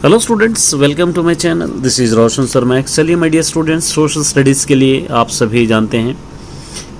Hello students, welcome to my channel. This is Roshan Sharma. चलिए my dear students, social studies के लिए आप सभी जानते हैं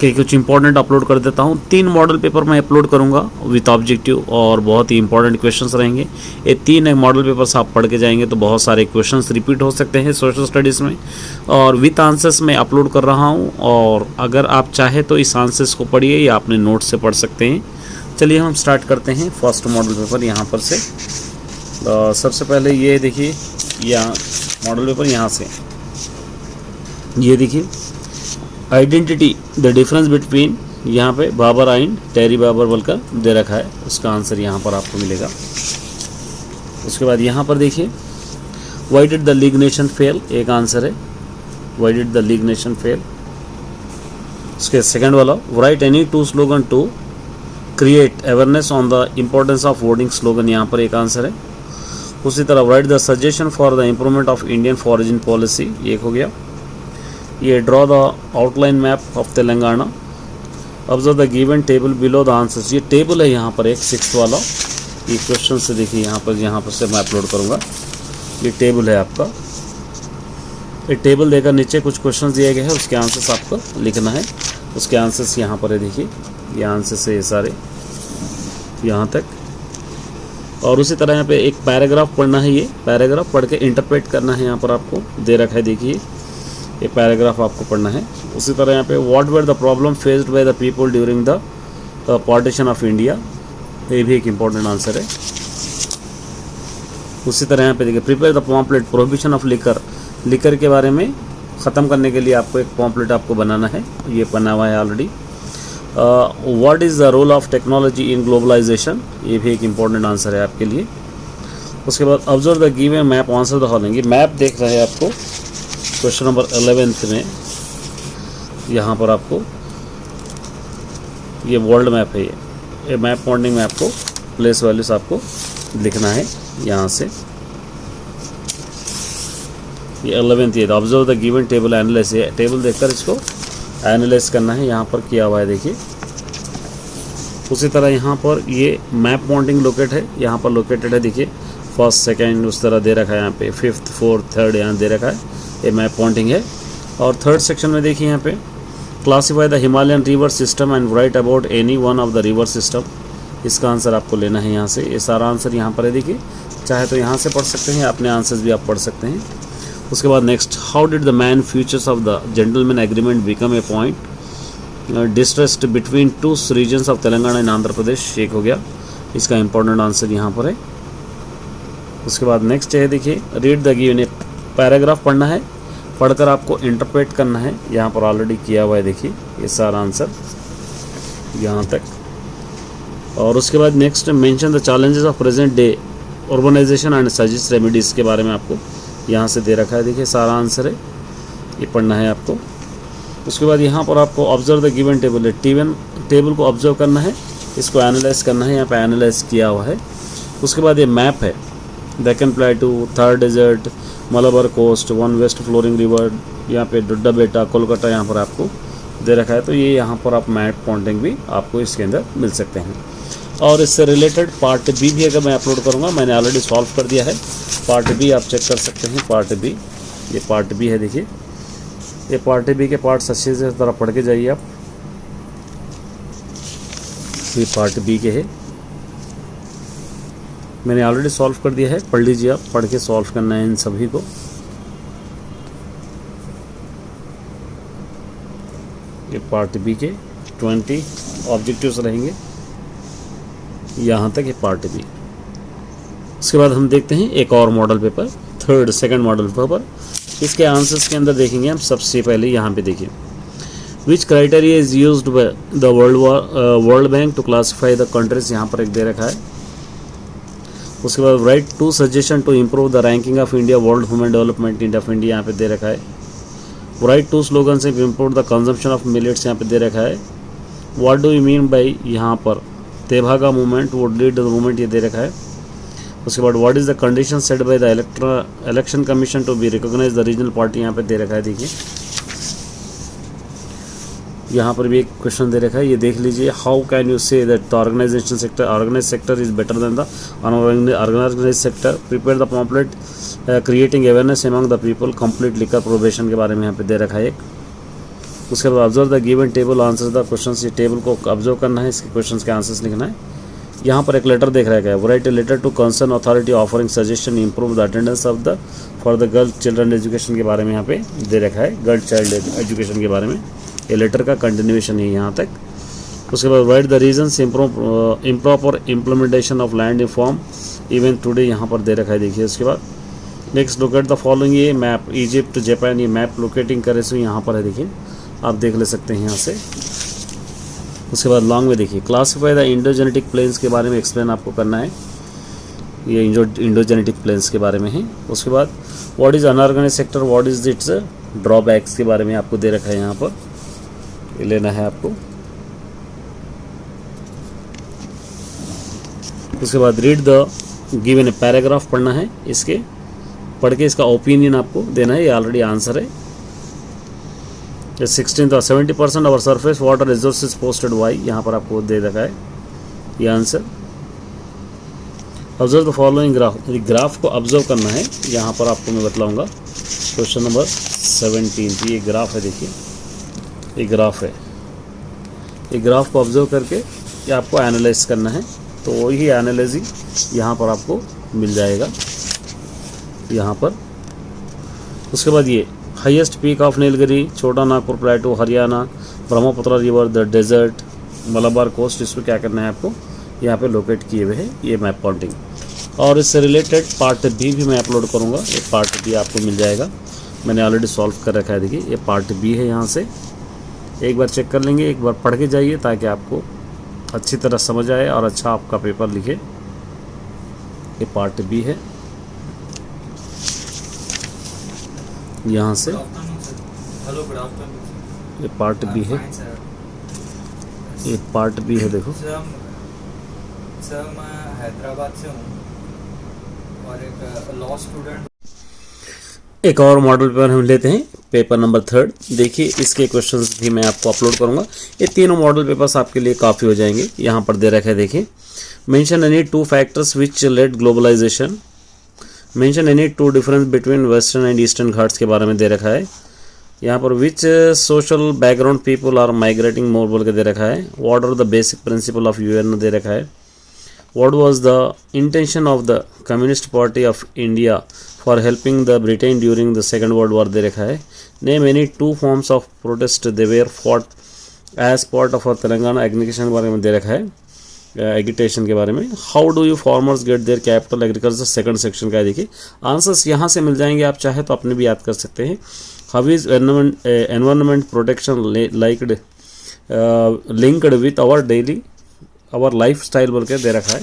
कि कुछ इंपॉर्टेंट अपलोड कर देता हूं। 3 मॉडल पेपर मैं अपलोड करूंगा विथ ऑब्जेक्टिव और बहुत ही इंपॉर्टेंट क्वेश्चंस रहेंगे। ये 3 मॉडल पेपर्स आप पढ़ के जाएंगे तो बहुत सारे क्वेश्चंस रिपीट हो सकते हैं सोशल स्टडीज़ में, और विथ आंसर्स मैं अपलोड कर रहा हूँ। और अगर आप चाहे तो इस आंसर्स को पढ़िए या अपने नोट से पढ़ सकते हैं। चलिए हम स्टार्ट करते हैं फर्स्ट मॉडल पेपर यहाँ पर से। सबसे पहले ये देखिए, यहाँ मॉडल पेपर यहाँ से ये देखिए, आइडेंटिटी द डिफरेंस बिटवीन, यहाँ पे बाबर एंड टेरी बाबर बोलकर दे रखा है, उसका आंसर यहाँ पर आपको मिलेगा। उसके बाद यहाँ पर देखिए, why did the league nation fail, एक आंसर है why did the league nation fail. उसके सेकंड वाला, write any 2 slogan to create awareness on the importance of voting slogan, यहाँ पर एक आंसर है। उसी तरह write the suggestion for the improvement of Indian foreign policy, एक हो गया। ये draw the outline map of Telangana, observe the given table below the answers, ये टेबल है यहाँ पर एक 6th वाला, ये क्वेश्चन से देखिए यहाँ पर से मैं अपलोड करूँगा। ये टेबल है आपका, ये टेबल देकर नीचे कुछ क्वेश्चन दिए गए हैं, उसके आंसर्स आपको लिखना है। उसके आंसर्स यहाँ पर है, देखिए ये आंसर्स है ये सारे यहाँ तक। और उसी तरह यहाँ पे एक पैराग्राफ पढ़ना है, ये पैराग्राफ पढ़ के इंटरप्रेट करना है, यहाँ पर आपको दे रखा है, देखिए ये पैराग्राफ आपको पढ़ना है। उसी तरह यहाँ पे what were the problem faced by the people during the partition of India, ये भी एक इम्पॉर्टेंट आंसर है। उसी तरह यहाँ पे देखिए, prepare the pamphlet prohibition of liquor, liquor के बारे में ख़त्म करने के लिए आपको एक पॉम्पलेट आपको बनाना है, ये बना हुआ है already. What is the role of technology in globalisation, ये भी एक इम्पॉर्टेंट आंसर है आपके लिए। उसके बाद observe the given map, answer the following, ये मैप देख रहे हैं आपको क्वेश्चन नंबर 11th में, यहाँ पर आपको ये वर्ल्ड मैप है, ये मैप पॉइंटिंग में आपको प्लेस वैल्यूज आपको लिखना है यहाँ से। ये 11th ये observe the given table analyse, ये टेबल देखकर इसको एनालाइज करना है, यहाँ पर किया हुआ है देखिए। उसी तरह यहाँ पर ये मैप पॉइंटिंग लोकेट है, यहाँ पर लोकेटेड है, देखिए 1st 2nd उस तरह दे रखा है, यहाँ पे 5th 4th 3rd यहाँ दे रखा है, ये मैप पॉइंटिंग है। और 3rd सेक्शन में देखिए यहाँ पे, classify the Himalayan river system and right about any one of the river system, इसका आंसर आपको लेना है यहाँ से। ये सारा आंसर यहाँ पर है, देखिए चाहे तो यहाँ से पढ़ सकते हैं, अपने आंसर्स भी आप पढ़ सकते हैं। उसके बाद next, how did the man futures of the gentleman agreement become a point distrust between 2 regions of Telangana and Andhra Pradesh, एक हो गया, इसका इंपॉर्टेंट आंसर यहाँ पर है। उसके बाद नेक्स्ट है, देखिए रीड द गिवन, पैराग्राफ पढ़ना है, पढ़कर आपको इंटरप्रेट करना है, यहाँ पर ऑलरेडी किया हुआ है, देखिए ये सारा आंसर यहाँ तक। और उसके बाद next, mention the challenges of present day urbanisation and suggest remedies के बारे में आपको यहाँ से दे रखा है, देखिए सारा आंसर है, ये पढ़ना है आपको। उसके बाद यहाँ पर आपको ऑब्जर्व द गिवन टेबल है, टेबल को ऑब्जर्व करना है, इसको एनालाइज करना है, यहाँ पे एनालाइज किया हुआ है। उसके बाद ये मैप है, Deccan plateau, 3rd desert, Malabar coast, 1 west flowing river, यहाँ पे डुड्डा बेटा, कोलकाता यहाँ पर आपको दे रखा है। तो ये यहाँ पर आप मैप पॉइंटिंग भी आपको इसके अंदर मिल सकते हैं। और इससे रिलेटेड पार्ट बी भी अगर मैं अपलोड करूँगा, मैंने ऑलरेडी सॉल्व कर दिया है, पार्ट बी आप चेक कर सकते हैं। पार्ट बी, ये पार्ट बी है, देखिए ये पार्ट बी के पार्ट्स अच्छे से तरह पढ़ के जाइए आप, ये पार्ट बी के है, मैंने ऑलरेडी सॉल्व कर दिया है, पढ़ लीजिए आप, पढ़ के सॉल्व करना है इन सभी को। ये पार्ट बी के 20 ऑब्जेक्टिव्स रहेंगे यहाँ तक, ये पार्ट बी। उसके बाद हम देखते हैं एक और model paper, 2nd model paper. इसके आंसर्स के अंदर देखेंगे हम सबसे पहले, यहाँ पे देखिए, which criteria is used by the world bank to classify the countries, यहाँ पर एक दे रखा है। उसके बाद write 2 suggestion to improve the ranking of India world human development index of India, यहाँ पे दे रखा है। राइट 2 स्लोगन से improve the consumption of millets, यहाँ पे दे रखा है। What do you mean by, यहाँ पर Tebhaga movement would lead the movement, ये दे रखा है। उसके बाद what is the condition set by the election commission to be recognise the regional party, यहाँ पे दे रखा है, देखिए यहाँ पर भी एक क्वेश्चन दे रखा है, ये देख लीजिए। How can you say that the organisation sector, organise sector is better than the unorganise sector, prepare the pamphlet creating awareness among the people, complete liquor probation के बारे में यहाँ पे दे रखा है एक। उसके बाद observe the given table, answer the questions, ये टेबल को ऑब्जर्व करना है, इसके क्वेश्चंस के आंसर्स लिखना है। यहाँ पर एक लेटर देख रहा है, write a letter to concern authority offering suggestion improve the attendance of the for the girl children education के बारे में यहाँ पे दे रखा है, गर्ल चाइल्ड एजुकेशन के बारे में। ये लेटर का कंटिन्यूएशन है यहाँ तक। उसके बाद right the reasons improper implementation of land in form even today, यहाँ पर दे रखा है, देखिए। उसके बाद नेक्स्ट लोकेट द फॉलोइंग, ये मैप इजिप्ट जापान, ये मैप लोकेटिंग करे सो यहाँ पर है, देखिए आप देख ले सकते हैं यहाँ से। उसके बाद लॉन्ग में देखिए, क्लासीफाई द इंडोजेनेटिक प्लेन्स के बारे में एक्सप्लेन आपको करना है, ये इंडोजेनेटिक प्लेन्स के बारे में है। उसके बाद what is unorganise sector, what is its drawbacks के बारे में आपको दे रखा है, यहाँ पर ये लेना है आपको। उसके बाद रीड द गिवन पैराग्राफ पढ़ना है, इसके पढ़ के इसका ओपिनियन आपको देना है, ये ऑलरेडी आंसर है। 16 और 70% और surface water resources posted why, यहाँ पर आपको दे रखा है ये answer. Observe the following graph, graph को ऑब्जर्व करना है, यहाँ पर आपको मैं बतलाऊंगा। क्वेश्चन नंबर 17, ये ग्राफ है, देखिए ये ग्राफ है, ये ग्राफ को ऑब्जर्व करके ये आपको एनालाइज करना है, तो वही एनालिसिस यहाँ पर आपको मिल जाएगा यहाँ पर। उसके बाद ये highest peak of Nilgiri, Chota Nagpur plateau, Haryana, Brahmaputra river, the desert, Malabar coast, इसको क्या करना है आपको यहाँ पे लोकेट किए हुए हैं ये मैप पॉइंटिंग। और इससे रिलेटेड पार्ट बी भी मैं अपलोड करूँगा, ये पार्ट बी आपको मिल जाएगा, मैंने ऑलरेडी सॉल्व कर रखा है, देखिए ये पार्ट बी है। यहाँ से एक बार चेक कर लेंगे, एक बार पढ़ के जाइए ताकि आपको अच्छी तरह समझ आए और अच्छा आपका पेपर लिखे। ये पार्ट बी है, यहाँ से ये पार्ट बी है, ये पार्ट बी है, देखो। सर मैं हैदराबाद से हूँ और एक लॉ स्टूडेंट। एक और मॉडल पेपर हम लेते हैं, पेपर नंबर 3। देखिए इसके क्वेश्चंस भी मैं आपको अपलोड करूंगा, ये तीनों मॉडल पेपर्स आपके लिए काफ़ी हो जाएंगे। यहाँ पर दे रखा है, देखिए mention any 2 factors which led globalisation, mention any 2 difference between western and eastern Ghats के बारे में दे रखा है। यहाँ पर which social background people are migrating more बोल के दे रखा है। What are the basic principle of UN दे रखा है। What was the intention of the Communist Party of India for helping the Britain during the Second World War दे रखा है। Name any 2 forms of protest they were fought as part of our Telangana agriculture के बारे में दे रखा है, agitation के बारे में। How do you farmers get their capital agriculture, second section का है, देखिए आंसर्स यहाँ से मिल जाएंगे, आप चाहे तो अपने भी याद कर सकते हैं। How is environment protection linked with our daily और लाइफ स्टाइल बोल के दे रखा है।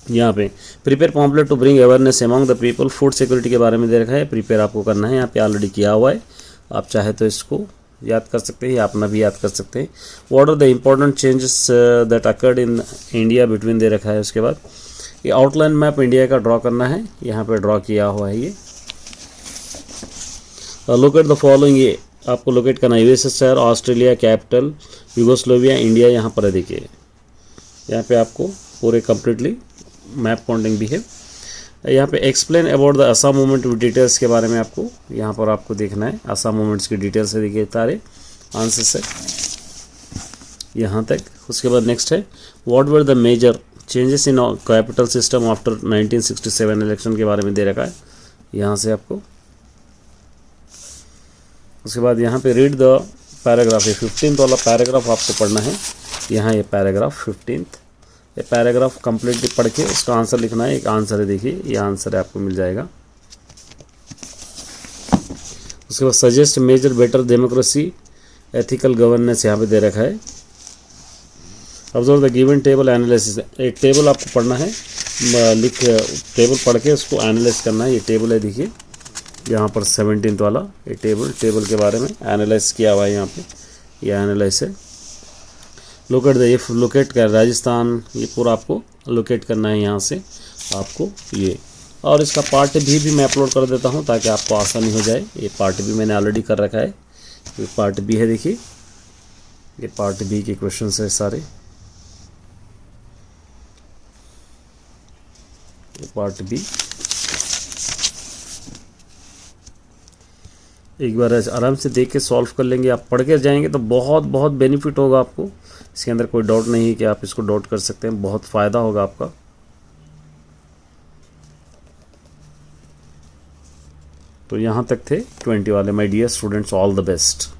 यहाँ पे prepare pamphlet to bring awareness among the people, food security के बारे में दे रखा है, प्रिपेयर आपको करना है, यहाँ पे ऑलरेडी किया हुआ है, आप चाहे तो इसको याद कर सकते हैं या अपना भी याद कर सकते हैं। What are the important changes that occurred in India between दे रखा है। उसके बाद ये आउटलाइन मैप इंडिया का ड्रॉ करना है, यहाँ पे ड्रॉ किया हुआ है ये। लोकेट द फॉलोइंग, ये आपको लोकेट करना है, यूएसएसआर, ऑस्ट्रेलिया कैपिटल, यूगोस्लोविया, इंडिया, यहाँ पर है, देखिए यहाँ पे आपको पूरे कम्प्लीटली मैप पॉइंटिंग भी है। यहाँ पे explain about the Assam movement with details के बारे में आपको यहाँ पर आपको देखना है, असम मूवमेंट्स की डिटेल्स है, देखिए सारे आंसर्स है यहाँ तक। उसके बाद नेक्स्ट है what were the major changes in capital system after 1967 election के बारे में दे रखा है यहाँ से आपको। उसके बाद यहाँ पे रीड द पैराग्राफ, ये 15th वाला पैराग्राफ आपको पढ़ना है, यहाँ ये पैराग्राफ 15th, ये पैराग्राफ कंप्लीटली पढ़ के उसका आंसर लिखना है। एक आंसर है, देखिए ये आंसर है, आपको मिल जाएगा। उसके बाद suggest major better democracy ethical governance यहाँ पे दे रखा है। Observe the given table analysis, एक टेबल आपको पढ़ना है, टेबल पढ़ के उसको एनालाइज करना है। ये टेबल है, देखिए यहाँ पर 17th वाला ये टेबल के बारे में एनालाइज किया हुआ है, यहाँ पे ये एनालाइज है। लोकेट द, इफ लोकेट कर राजस्थान, ये पूरा आपको लोकेट करना है यहाँ से आपको ये। और इसका पार्ट भी मैं अपलोड कर देता हूँ ताकि आपको आसानी हो जाए। ये पार्ट भी मैंने ऑलरेडी कर रखा है, ये पार्ट बी है, देखिए ये पार्ट बी के क्वेश्चन है सारे, ये पार्ट बी। एक बार आराम से देख के सॉल्व कर लेंगे, आप पढ़ के जाएंगे तो बहुत बहुत बेनिफिट होगा आपको। इसके अंदर कोई डाउट नहीं है कि आप इसको डाउट कर सकते हैं, बहुत फ़ायदा होगा आपका। तो यहाँ तक थे 20 वाले। My dear students, all the best.